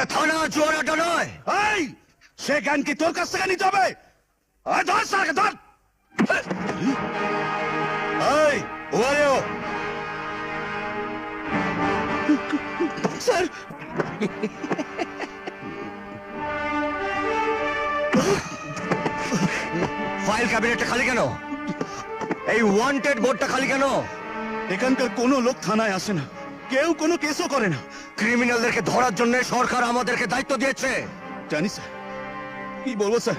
এটা থানা জোয়ারাটা নয়। এই সে জ্ঞান কি তোর কাছ থেকে নিতে হবে? ধর স্যারকে ধর। এই ওয়ারেও স্যার ফাইল ক্যাবিনেটটা খালি কেন? এই ওয়ান্টেড বোর্ডটা খালি কেন? এখানকার কোনো লোক থানায় আসে না, কেউ কোনো কেসও করে না। ক্রিমিনালদেরকে ধরার জন্য সরকার আমাদেরকে দায়িত্ব দিয়েছে। জানি স্যার, কি বলবো স্যার,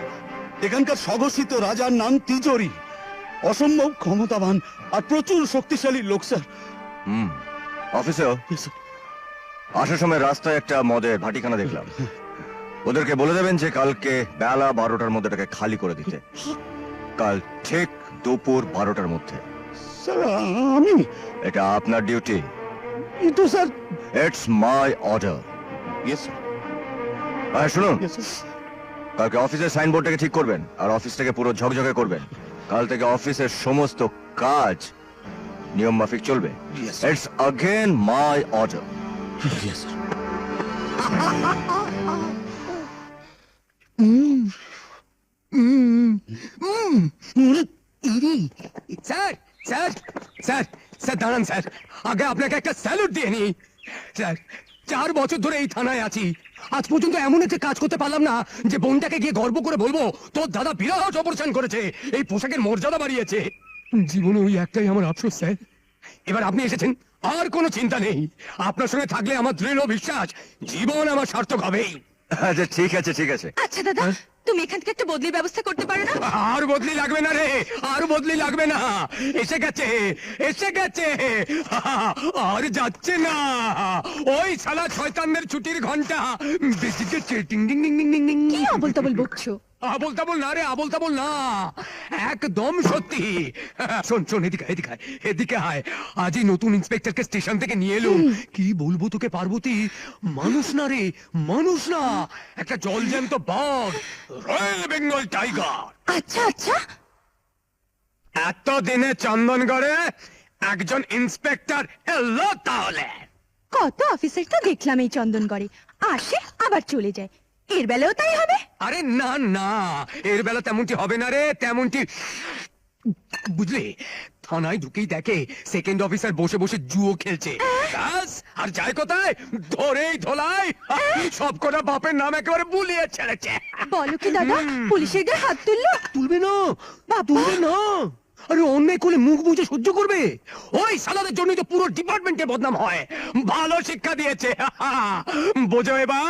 এখানকার স্বঘোষিত রাজার নাম তিজোরি, অসম্ভব ক্ষমতাবান আর প্রচুর শক্তিশালী লোক স্যার। অফিসেও Yes, sir. আসার সময় রাস্তায় একটা মদের ভাটিখানা দেখলাম। ওদেরকে বলে দেবেন যে কালকে বেলা 12টার মধ্যে এটাকে খালি করে দিতে। কাল ঠিক দুপুর 12টার মধ্যে। স্যার আমি এটা আপনার ডিউটি। কিন্তু sir. It's my order. Yes sir. হ্যাঁ শুনুন, ইয়েস স্যার। কালকে অফিসের সাইনবোর্ডটাকে ঠিক করবেন আর অফিসটাকে পুরো ঝকঝকে করবেন। কাল থেকে অফিসের সমস্ত কাজ নিয়ম মাফিক চলবে। Yes. It's again my order. Yes sir. Sir sir sir sir দাঁড়ান স্যার, আগে আপনাকে একটা স্যালুট দিয়ে নি। স্যার 4 বছর ধরে এই থানায় আছি, আজ পর্যন্ত এমন একটা কাজ করতে পারলাম না যে বোনটাকে গিয়ে গর্ব করে বলবো তোর দাদা বিরাট অপারেশন করেছে, এই পোশাকের মর্যাদা বাড়িয়েছে। জীবনে ওই একটাই আমার আফসোস স্যার। এবার আপনি এসেছেন, আর কোনো চিন্তা নেই। আপনার সঙ্গে থাকলে আমার দৃঢ় বিশ্বাস জীবন আমার সার্থক হবেই। আচ্ছা ঠিক আছে ঠিক আছে। আচ্ছা দাদা, তুমি এখান থেকে একটা বদলির ব্যবস্থা করতে পারো না? আর বদলি লাগবে না রে, আর বদলি লাগবে না। এসে গেছে এসে গেছে, আর যাচ্ছে না। ওই শালা শয়তানদের ছুটির ঘন্টা বেশি গেছে। টিং টিং টিং টিং টিং টিং। কি আবল তাবল বকছো? আবল তাবল না রে, আবল তাবল না, একদম সত্যি। শোন শোন, এদিকে এদিকে আয়, এদিকে আয়। আজই নতুন ইন্সপেক্টরকে স্টেশন থেকে নিয়ে এলুম। কি বলবো তোকে পার্বতী, মানুষ না রে, মানুষ না, একটা জলজ্যান্ত বাঘ, রয়্যাল বেঙ্গল টাইগার। আচ্ছা আচ্ছা, এতদিনে চন্দনগড়ে একজন ইন্সপেক্টর এলো তাহলে। কত অফিসার তো দেখলাম এই চন্দনগড়ে, আসে আবার চলে যায়। এর বেলাও তাই হবে? আরে না না, এর বেলা তেমনটি হবে না রে, তেমনটি বুঝলি। থানায় ঢুকেই দেখে সেকেন্ড অফিসার বসে বসে জুয়ো খেলছে, ব্যাস, আর যায় কোথায়, ধরেই ধোলাই সব কটা বাপের নাম একেবারে বুলিয়ে ছেড়েছে। বলো কি দাদা, পুলিশের গায়ে হাত তুললো? তুলবে না, বাবা! তুলবে না। আরে অন্যায় করলে মুখ বুঝে সহ্য করবে? ওই সালাদের জন্যই তো পুরো ডিপার্টমেন্টে বদনাম হয়। ভালো শিক্ষা দিয়েছে, বোঝো এবার।